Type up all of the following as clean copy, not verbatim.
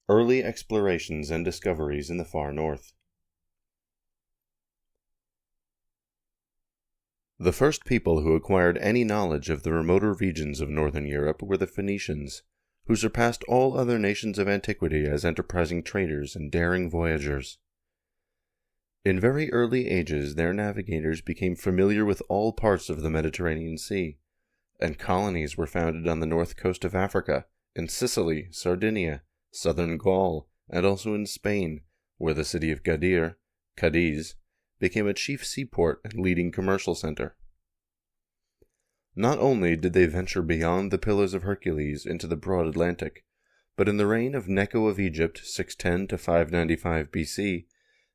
Early explorations and discoveries in the far north. The first people who acquired any knowledge of the remoter regions of northern Europe were the Phoenicians, who surpassed all other nations of antiquity as enterprising traders and daring voyagers. In very early ages their navigators became familiar with all parts of the Mediterranean Sea, and colonies were founded on the north coast of Africa, in Sicily, Sardinia, southern Gaul, and also in Spain, where the city of Gadir, Cadiz, became a chief seaport and leading commercial center. Not only did they venture beyond the Pillars of Hercules into the broad Atlantic, but in the reign of Necho of Egypt, 610 to 595 BC,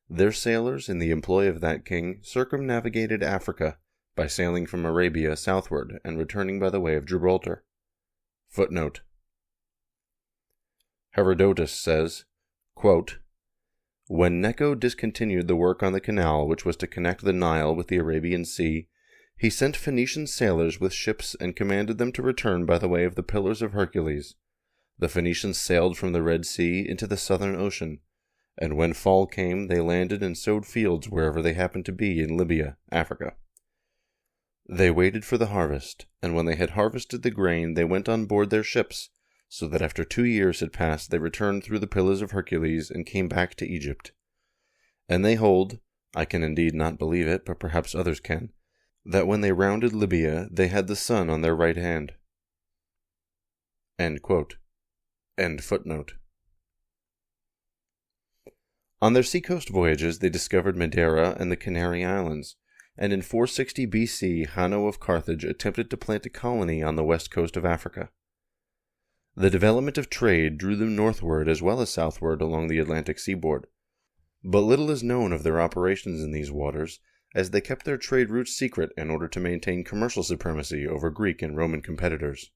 their sailors in the employ of that king circumnavigated Africa by sailing from Arabia southward and returning by the way of Gibraltar. Footnote. Herodotus says, quote, "When Necho discontinued the work on the canal which was to connect the Nile with the Arabian Sea, he sent Phoenician sailors with ships and commanded them to return by the way of the Pillars of Hercules. The Phoenicians sailed from the Red Sea into the Southern Ocean, and when fall came they landed and sowed fields wherever they happened to be in Libya, Africa. They waited for the harvest, and when they had harvested the grain they went on board their ships, so that after 2 years had passed they returned through the Pillars of Hercules and came back to Egypt. And they hold, I can indeed not believe it, but perhaps others can, that when they rounded Libya they had the sun on their right hand." End quote. End footnote. On their seacoast voyages they discovered Madeira and the Canary Islands, and in 460 BC Hanno of Carthage attempted to plant a colony on the west coast of Africa. The development of trade drew them northward as well as southward along the Atlantic seaboard, but little is known of their operations in these waters, as they kept their trade routes secret in order to maintain commercial supremacy over Greek and Roman competitors.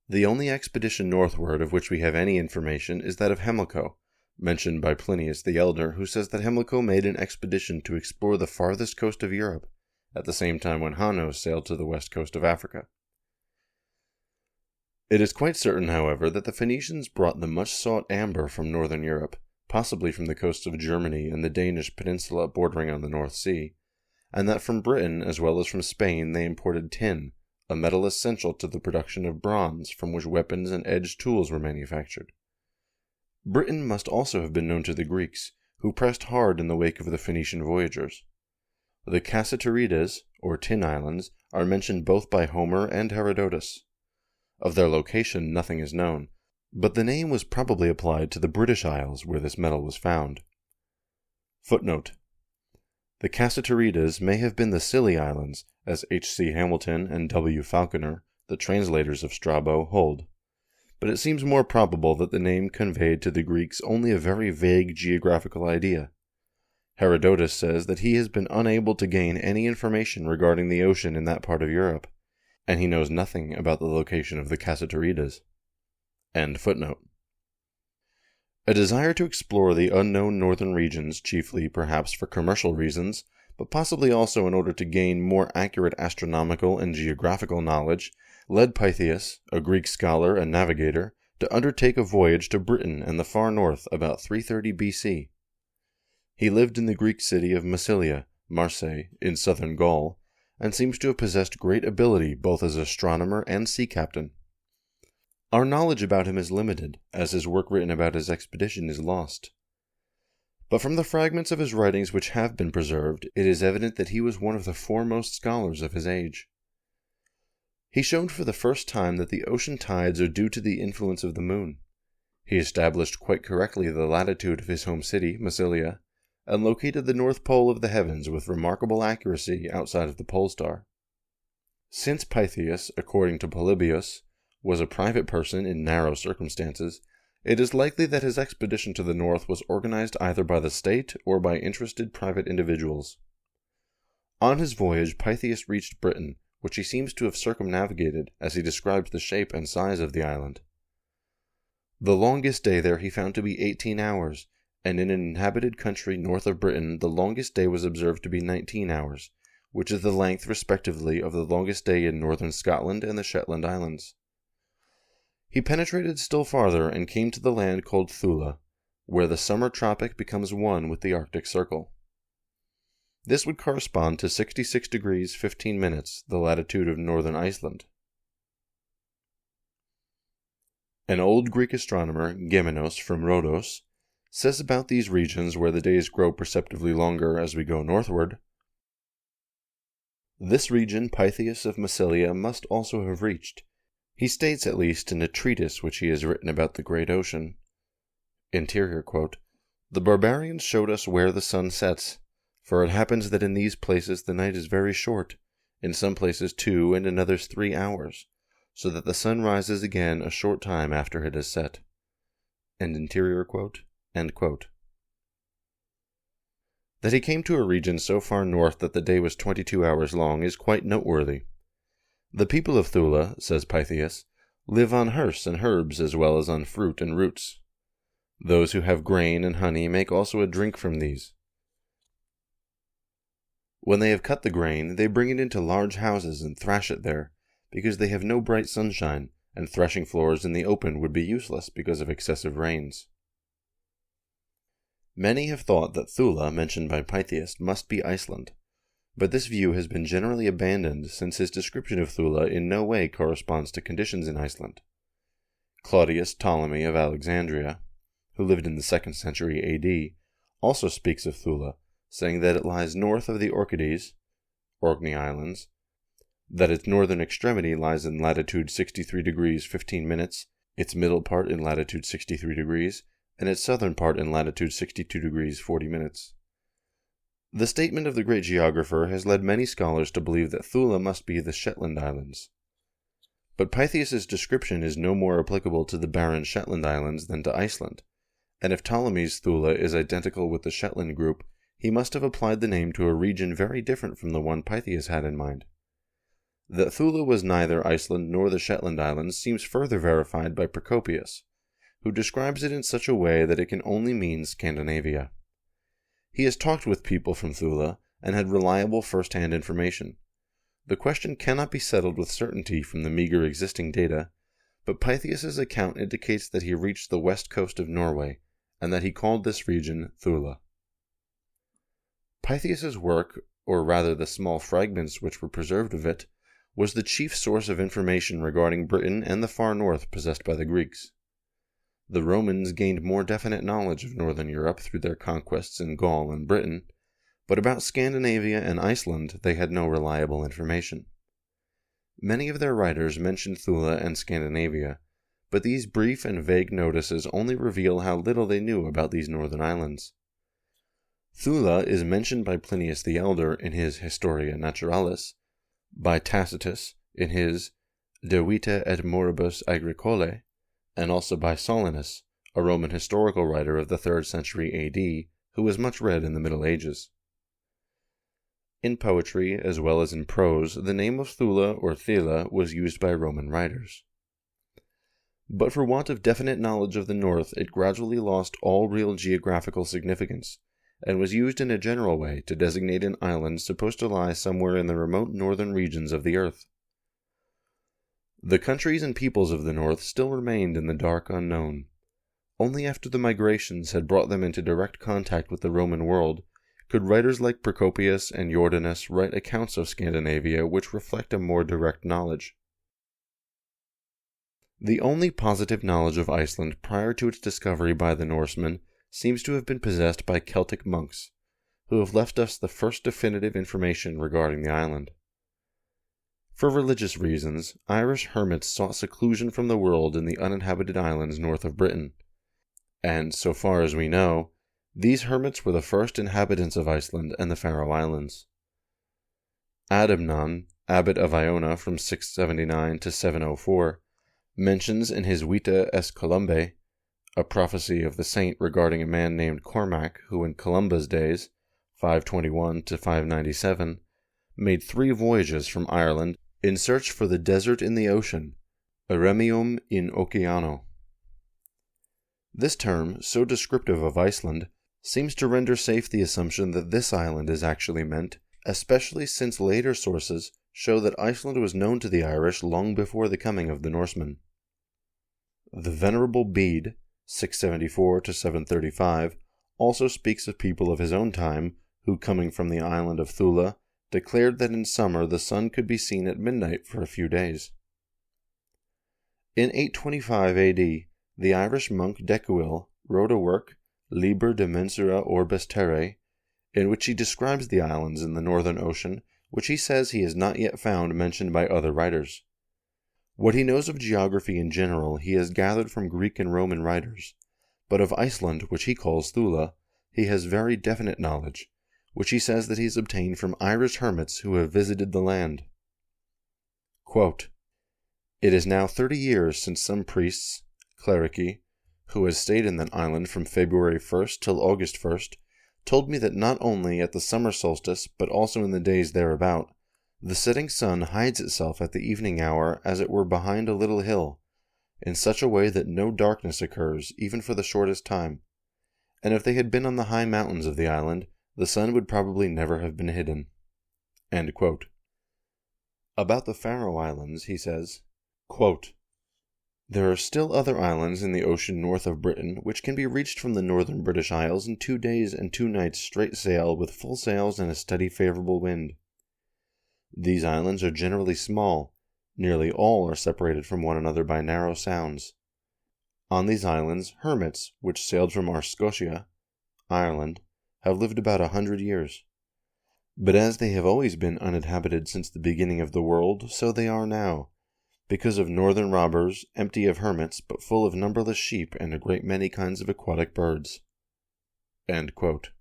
The only expedition northward of which we have any information is that of Himilco, mentioned by Plinius the Elder, who says that Himilco made an expedition to explore the farthest coast of Europe, at the same time when Hanno sailed to the west coast of Africa. It is quite certain, however, that the Phoenicians brought the much-sought amber from northern Europe, possibly from the coasts of Germany and the Danish peninsula bordering on the North Sea, and that from Britain as well as from Spain they imported tin, a metal essential to the production of bronze from which weapons and edged tools were manufactured. Britain must also have been known to the Greeks, who pressed hard in the wake of the Phoenician voyagers. The Cassiterides, or Tin Islands, are mentioned both by Homer and Herodotus. Of their location nothing is known, but the name was probably applied to the British Isles where this metal was found. Footnote. The Cassiterides may have been the Scilly Islands, as H.C. Hamilton and W. Falconer, the translators of Strabo, hold, but it seems more probable that the name conveyed to the Greeks only a very vague geographical idea. Herodotus says that he has been unable to gain any information regarding the ocean in that part of Europe, and he knows nothing about the location of the Cassiterides. End footnote. A desire to explore the unknown northern regions, chiefly perhaps for commercial reasons, but possibly also in order to gain more accurate astronomical and geographical knowledge, led Pytheas, a Greek scholar and navigator, to undertake a voyage to Britain and the far north about 330 BC. He lived in the Greek city of Massilia, Marseille, in southern Gaul, and seems to have possessed great ability both as astronomer and sea captain. Our knowledge about him is limited, as his work written about his expedition is lost. But from the fragments of his writings which have been preserved, it is evident that he was one of the foremost scholars of his age. He showed for the first time that the ocean tides are due to the influence of the moon. He established quite correctly the latitude of his home city, Massilia, and located the north pole of the heavens with remarkable accuracy outside of the pole star. Since Pytheas, according to Polybius, was a private person in narrow circumstances, it is likely that his expedition to the north was organized either by the state or by interested private individuals. On his voyage Pytheas reached Britain, which he seems to have circumnavigated, as he describes the shape and size of the island. The longest day there he found to be 18 hours, and in an inhabited country north of Britain the longest day was observed to be 19 hours, which is the length respectively of the longest day in northern Scotland and the Shetland Islands. He penetrated still farther and came to the land called Thule, where the summer tropic becomes one with the Arctic Circle. This would correspond to 66 degrees 15 minutes, the latitude of northern Iceland. An old Greek astronomer, Gemenos from Rhodos, says about these regions where the days grow perceptibly longer as we go northward, "This region Pytheas of Massilia must also have reached. He states at least in a treatise which he has written about the great ocean." Interior quote, "The barbarians showed us where the sun sets, for it happens that in these places the night is very short, in some places 2 and in others 3 hours, so that the sun rises again a short time after it has set." And interior quote, end quote. That he came to a region so far north that the day was 22 hours long is quite noteworthy. "The people of Thule," says Pytheas, "live on hearse and herbs as well as on fruit and roots. Those who have grain and honey make also a drink from these. When they have cut the grain, they bring it into large houses and thrash it there, because they have no bright sunshine, and threshing floors in the open would be useless because of excessive rains." Many have thought that Thule, mentioned by Pytheas, must be Iceland, but this view has been generally abandoned since his description of Thule in no way corresponds to conditions in Iceland. Claudius Ptolemy of Alexandria, who lived in the 2nd century AD, also speaks of Thule, saying that it lies north of the Orkneys, Orkney Islands, that its northern extremity lies in latitude 63 degrees 15 minutes, its middle part in latitude 63 degrees, and its southern part in latitude 62 degrees 40 minutes. The statement of the great geographer has led many scholars to believe that Thule must be the Shetland Islands. But Pytheas's description is no more applicable to the barren Shetland Islands than to Iceland, and if Ptolemy's Thule is identical with the Shetland group, he must have applied the name to a region very different from the one Pytheas had in mind. That Thule was neither Iceland nor the Shetland Islands seems further verified by Procopius, who describes it in such a way that it can only mean Scandinavia. He has talked with people from Thule and had reliable first-hand information. The question cannot be settled with certainty from the meager existing data, but Pytheas's account indicates that he reached the west coast of Norway, and that he called this region Thule. Pytheas's work, or rather the small fragments which were preserved of it, was the chief source of information regarding Britain and the far north possessed by the Greeks. The Romans gained more definite knowledge of northern Europe through their conquests in Gaul and Britain, but about Scandinavia and Iceland they had no reliable information. Many of their writers mentioned Thule and Scandinavia, but these brief and vague notices only reveal how little they knew about these northern islands. Thule is mentioned by Plinius the Elder in his Historia Naturalis, by Tacitus in his De Vita et Moribus Agricolae, and also by Solinus, a Roman historical writer of the 3rd century AD, who was much read in the Middle Ages. In poetry, as well as in prose, the name of Thule or Thele was used by Roman writers. But for want of definite knowledge of the north, it gradually lost all real geographical significance, and was used in a general way to designate an island supposed to lie somewhere in the remote northern regions of the earth. The countries and peoples of the north still remained in the dark unknown. Only after the migrations had brought them into direct contact with the Roman world could writers like Procopius and Jordanus write accounts of Scandinavia which reflect a more direct knowledge. The only positive knowledge of Iceland prior to its discovery by the Norsemen seems to have been possessed by Celtic monks, who have left us the first definitive information regarding the island. For religious reasons, Irish hermits sought seclusion from the world in the uninhabited islands north of Britain, and, so far as we know, these hermits were the first inhabitants of Iceland and the Faroe Islands. Adamnan, abbot of Iona from 679 to 704, mentions in his Vita S. Columbae a prophecy of the saint regarding a man named Cormac who in Columba's days, 521 to 597, made 3 voyages from Ireland in search for the desert in the ocean, Eremium in Oceano. This term, so descriptive of Iceland, seems to render safe the assumption that this island is actually meant, especially since later sources show that Iceland was known to the Irish long before the coming of the Norsemen. The Venerable Bede, 674 to 735, also speaks of people of his own time who, coming from the island of Thule, declared that in summer the sun could be seen at midnight for a few days. In 825 A.D., the Irish monk Decuil wrote a work, Liber de Mensura Orbis Terrae, in which he describes the islands in the northern ocean, which he says he has not yet found mentioned by other writers. What he knows of geography in general he has gathered from Greek and Roman writers, but of Iceland, which he calls Thule, he has very definite knowledge, which he says that he has obtained from Irish hermits who have visited the land. Quote, "It is now 30 years since some priests, clerici, who has stayed in that island from February 1st till August 1st, told me that not only at the summer solstice, but also in the days thereabout, the setting sun hides itself at the evening hour as it were behind a little hill, in such a way that no darkness occurs even for the shortest time, and if they had been on the high mountains of the island, the sun would probably never have been hidden." End quote. About the Faroe Islands, he says, quote, "There are still other islands in the ocean north of Britain which can be reached from the northern British Isles in 2 days and 2 nights straight sail with full sails and a steady favorable wind. These islands are generally small, nearly all are separated from one another by narrow sounds. On these islands, hermits, which sailed from Scotia, Ireland, have lived about 100 years. But as they have always been uninhabited since the beginning of the world, so they are now, because of northern robbers, empty of hermits, but full of numberless sheep and a great many kinds of aquatic birds." End quote.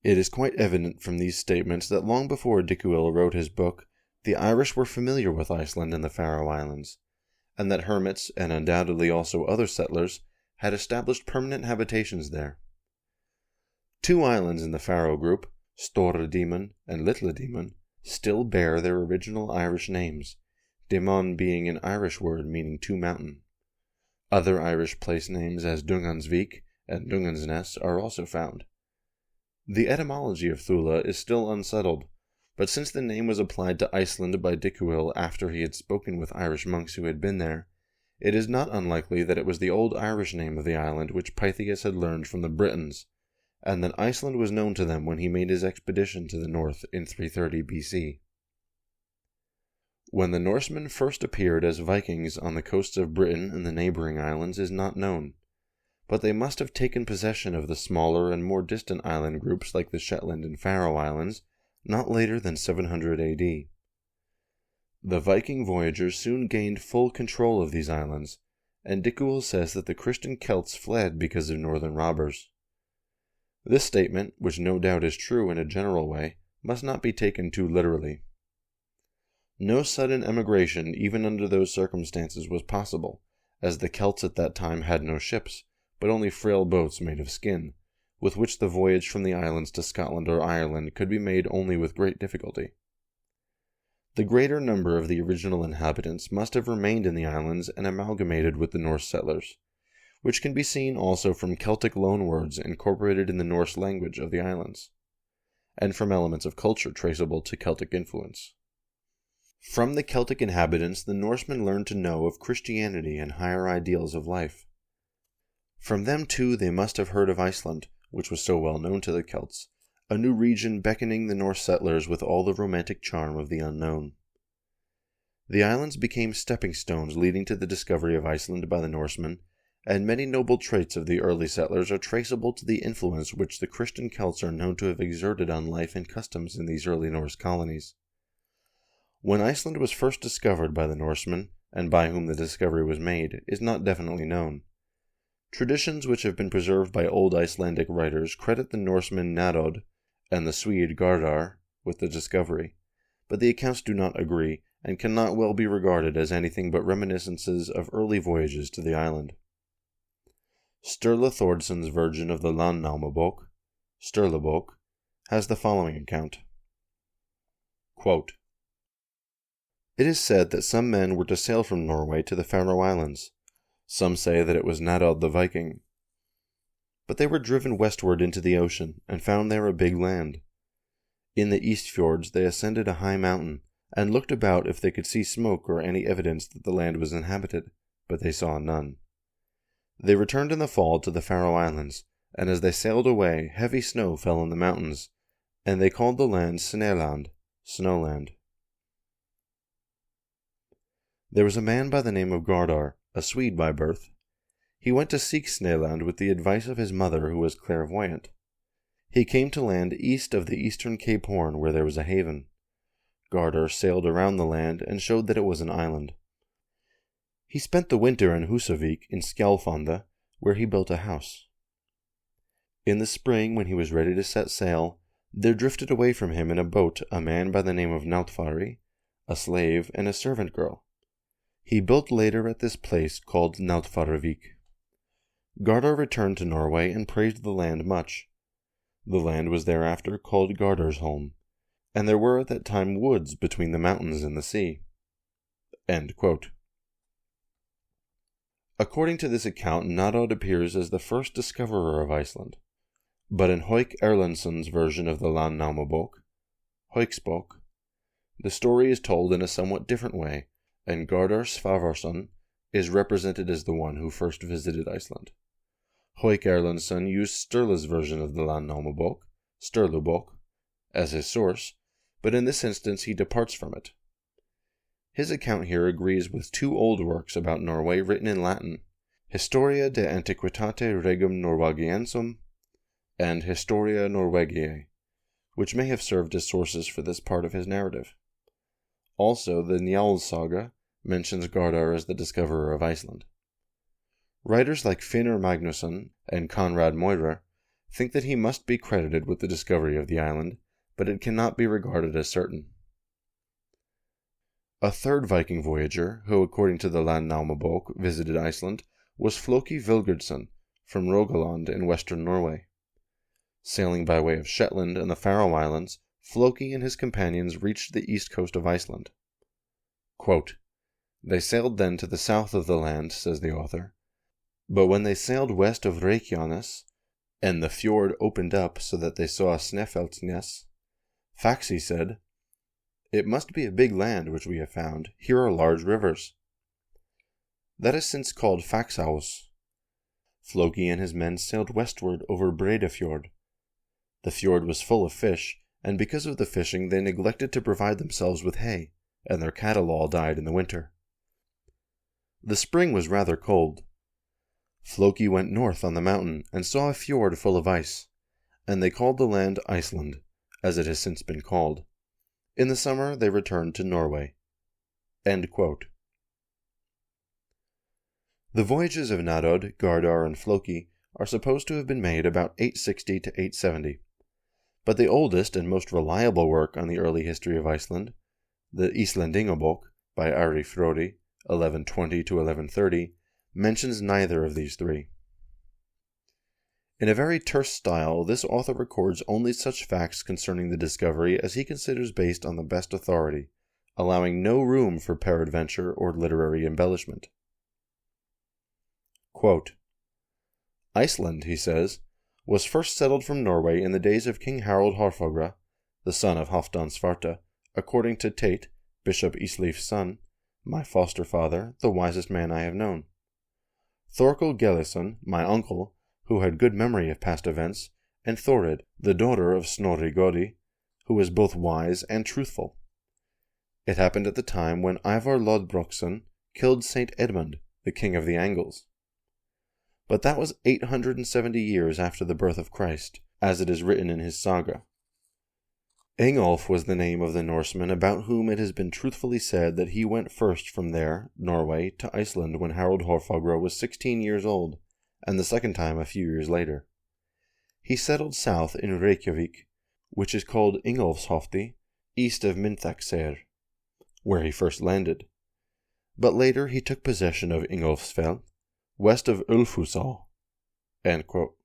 It is quite evident from these statements that long before Decuil wrote his book, the Irish were familiar with Iceland and the Faroe Islands, and that hermits, and undoubtedly also other settlers, had established permanent habitations there. 2 islands in the Faroe group, Store Demon and Little Demon, still bear their original Irish names, Demon being an Irish word meaning 2 mountain. Other Irish place names as Dungansvik and Dungansness are also found. The etymology of Thule is still unsettled, but since the name was applied to Iceland by Decuil after he had spoken with Irish monks who had been there, it is not unlikely that it was the old Irish name of the island which Pytheas had learned from the Britons, and that Iceland was known to them when he made his expedition to the north in 330 BC. When the Norsemen first appeared as Vikings on the coasts of Britain and the neighboring islands is not known, but they must have taken possession of the smaller and more distant island groups like the Shetland and Faroe Islands not later than 700 AD. The Viking voyagers soon gained full control of these islands, and Decuil says that the Christian Celts fled because of northern robbers. This statement, which no doubt is true in a general way, must not be taken too literally. No sudden emigration even under those circumstances was possible, as the Celts at that time had no ships, but only frail boats made of skin, with which the voyage from the islands to Scotland or Ireland could be made only with great difficulty. The greater number of the original inhabitants must have remained in the islands and amalgamated with the Norse settlers, which can be seen also from Celtic loanwords incorporated in the Norse language of the islands, and from elements of culture traceable to Celtic influence. From the Celtic inhabitants the Norsemen learned to know of Christianity and higher ideals of life. From them too they must have heard of Iceland, which was so well known to the Celts, a new region beckoning the Norse settlers with all the romantic charm of the unknown. The islands became stepping stones leading to the discovery of Iceland by the Norsemen, and many noble traits of the early settlers are traceable to the influence which the Christian Celts are known to have exerted on life and customs in these early Norse colonies. When Iceland was first discovered by the Norsemen, and by whom the discovery was made, is not definitely known. Traditions which have been preserved by old Icelandic writers credit the Norseman Narod and the Swede Gardar with the discovery, but the accounts do not agree, and cannot well be regarded as anything but reminiscences of early voyages to the island. Sturla Thordson's version of the Landnámabók, Sturlabók, has the following account. Quote, "It is said that some men were to sail from Norway to the Faroe Islands. Some say that it was Narod the Viking. But they were driven westward into the ocean, and found there a big land. In the East Fjords they ascended a high mountain, and looked about if they could see smoke or any evidence that the land was inhabited, but they saw none. They returned in the fall to the Faroe Islands, and as they sailed away, heavy snow fell in the mountains, and they called the land Snaeland, Snowland. There was a man by the name of Gardar, a Swede by birth. He went to seek Snaeland with the advice of his mother, who was clairvoyant. He came to land east of the eastern Cape Horn, where there was a haven. Gardar sailed around the land and showed that it was an island. He spent the winter in Husavik in Skjalfanda, where he built a house. In the spring, when he was ready to set sail, there drifted away from him in a boat a man by the name of Nautfari, a slave, and a servant girl. He built later at this place called Nautfaravik. Gardar returned to Norway and praised the land much. The land was thereafter called Gardar's home, and there were at that time woods between the mountains and the sea. End quote. According to this account, Narod appears as the first discoverer of Iceland, but in Hauk Erlandsson's version of the Landnámabók, Hauksbók, the story is told in a somewhat different way, and Gardar Svavarsson is represented as the one who first visited Iceland. Hauk Erlandsson used Sturla's version of the Landnámabók, Sturlubók, as his source, but in this instance he departs from it. His account here agrees with two old works about Norway written in Latin, Historia de Antiquitate Regum Norwegiensum and Historia Norwegiae, which may have served as sources for this part of his narrative. Also, the Njáls saga mentions Gardar as the discoverer of Iceland. Writers like Finnur Magnusson and Konrad Meurer think that he must be credited with the discovery of the island, but it cannot be regarded as certain. A third Viking voyager, who according to the Landnámabók visited Iceland, was Floki Vilgurdsson from Rogaland in western Norway. Sailing by way of Shetland and the Faroe Islands, Floki and his companions reached the east coast of Iceland. Quote, "They sailed then to the south of the land," says the author, "but when they sailed west of Reykjanes, and the fjord opened up so that they saw Snæfellsnes, Faxi said, 'It must be a big land which we have found. Here are large rivers.' That is since called Faxaus. Floki and his men sailed westward over Breiðafjord. The fjord was full of fish, and because of the fishing they neglected to provide themselves with hay, and their cattle all died in the winter. The spring was rather cold. Floki went north on the mountain and saw a fjord full of ice, and they called the land Iceland, as it has since been called. In the summer they returned to Norway." End quote. The voyages of Narod, Gardar, and Floki are supposed to have been made about 860 to 870, but the oldest and most reliable work on the early history of Iceland, the Íslendingabók by Ari Frodi, 1120 to 1130, mentions neither of these three. In a very terse style, this author records only such facts concerning the discovery as he considers based on the best authority, allowing no room for peradventure or literary embellishment. Quote, "Iceland," he says, "was first settled from Norway in the days of King Harald Hårfagre, the son of Halfdan Svarte, according to Tate, Bishop Isleif's son, my foster father, the wisest man I have known. Thorkel Gellisson, my uncle, who had good memory of past events, and Thorid, the daughter of Snorri Godi, who was both wise and truthful. It happened at the time when Ivar Lodbrokson killed Saint Edmund, the king of the Angles. But that was 870 years after the birth of Christ, as it is written in his saga. Ingolf was the name of the Norseman about whom it has been truthfully said that he went first from there, Norway, to Iceland when Harald Hårfagre was 16 years old, and the second time a few years later. He settled south in Reykjavik, which is called Ingolfshofti, east of Myndhakser, where he first landed. But later he took possession of Ingolfsfell, west of Ulfhusá." End quote.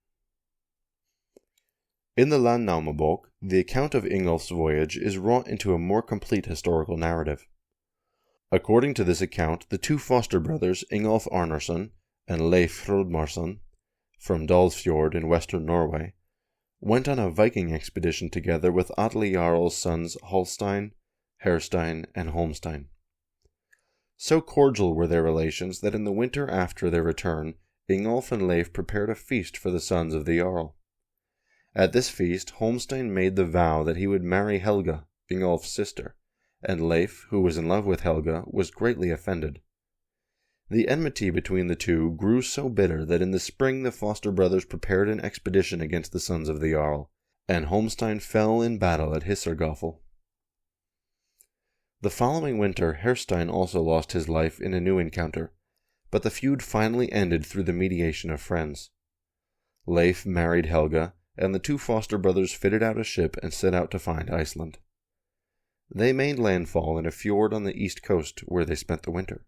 In the Landnámabók, the account of Ingolf's voyage is wrought into a more complete historical narrative. According to this account, the two foster brothers, Ingolf Arnarsson and Leif Hrodmarsson, from Dalsfjord in western Norway, went on a Viking expedition together with Atle Jarl's sons Halstein, Herstein, and Holmstein. So cordial were their relations that in the winter after their return, Ingolf and Leif prepared a feast for the sons of the Jarl. At this feast, Holmstein made the vow that he would marry Helga, Ingolf's sister, and Leif, who was in love with Helga, was greatly offended. The enmity between the two grew so bitter that in the spring the foster brothers prepared an expedition against the sons of the Jarl, and Holmstein fell in battle at Hisargafell. The following winter, Herstein also lost his life in a new encounter, but the feud finally ended through the mediation of friends. Leif married Helga, and the two foster brothers fitted out a ship and set out to find Iceland. They made landfall in a fjord on the east coast, where they spent the winter.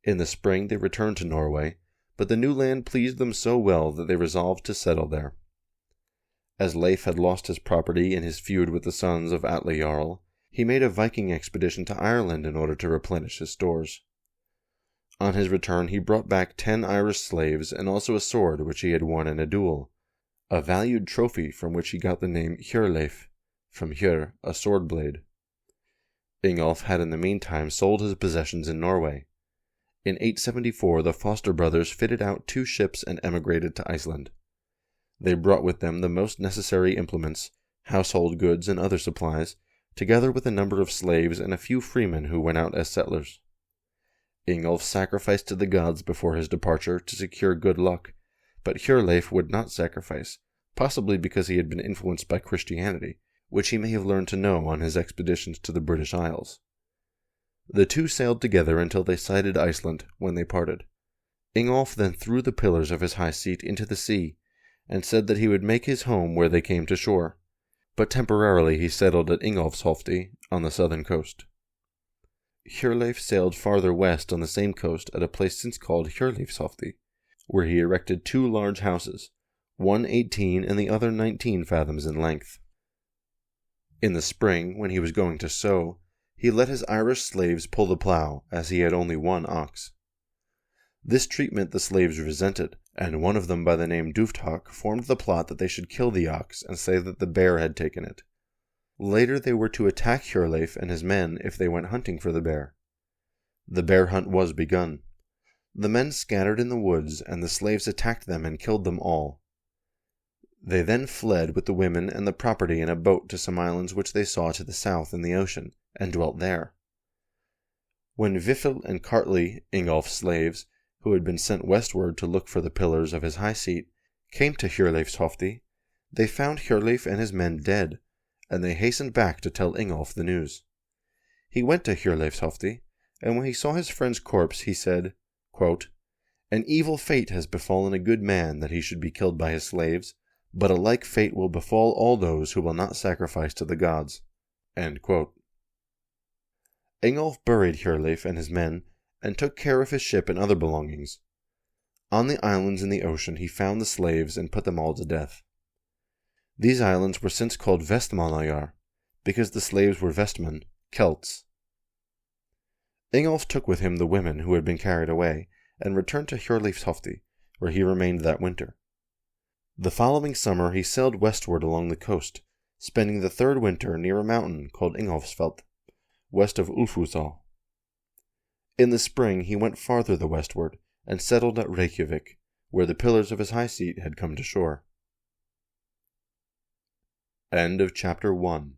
In the spring they returned to Norway, but the new land pleased them so well that they resolved to settle there. As Leif had lost his property in his feud with the sons of Atle Jarl, he made a Viking expedition to Ireland in order to replenish his stores. On his return he brought back 10 Irish slaves and also a sword which he had won in a duel, a valued trophy from which he got the name Hjörleif, from Hjör, a sword blade. Ingolf had in the meantime sold his possessions in Norway. In 874 the foster brothers fitted out 2 ships and emigrated to Iceland. They brought with them the most necessary implements, household goods and other supplies, together with a number of slaves and a few freemen who went out as settlers. Ingolf sacrificed to the gods before his departure to secure good luck, but Hjörleif would not sacrifice, possibly because he had been influenced by Christianity, which he may have learned to know on his expeditions to the British Isles. The two sailed together until they sighted Iceland, when they parted. Ingolf then threw the pillars of his high seat into the sea, and said that he would make his home where they came to shore, but temporarily he settled at Ingolfsholti on the southern coast. Hjörleif sailed farther west on the same coast at a place since called Hjörleifsholti, where he erected 2 large houses, one 18 and the other 19 fathoms in length. In the spring, when he was going to sow, he let his Irish slaves pull the plough, as he had only 1 ox. This treatment the slaves resented, and one of them by the name Dufthak formed the plot that they should kill the ox and say that the bear had taken it. Later they were to attack Hjörleif and his men if they went hunting for the bear. The bear hunt was begun. The men scattered in the woods, and the slaves attacked them and killed them all. They then fled with the women and the property in a boat to some islands which they saw to the south in the ocean, and dwelt there. When Vifil and Kartli, Ingolf's slaves, who had been sent westward to look for the pillars of his high seat, came to Hjörleifsholti, they found Hjörleif and his men dead, and they hastened back to tell Ingolf the news. He went to Hjörleifsholti, and when he saw his friend's corpse, he said, quote, "An evil fate has befallen a good man that he should be killed by his slaves, but a like fate will befall all those who will not sacrifice to the gods." End quote. Ingolf buried Hjörleif and his men, and took care of his ship and other belongings. On the islands in the ocean he found the slaves and put them all to death. These islands were since called Vestmannaeyjar, because the slaves were Vestmen, Celts. Ingolf took with him the women who had been carried away, and returned to Hjörleifsholti, where he remained that winter. The following summer he sailed westward along the coast, spending the 3rd winter near a mountain called Ingolfsfell, west of Ulfusal. In the spring he went farther the westward, and settled at Reykjavik, where the pillars of his high seat had come to shore. End of chapter 1.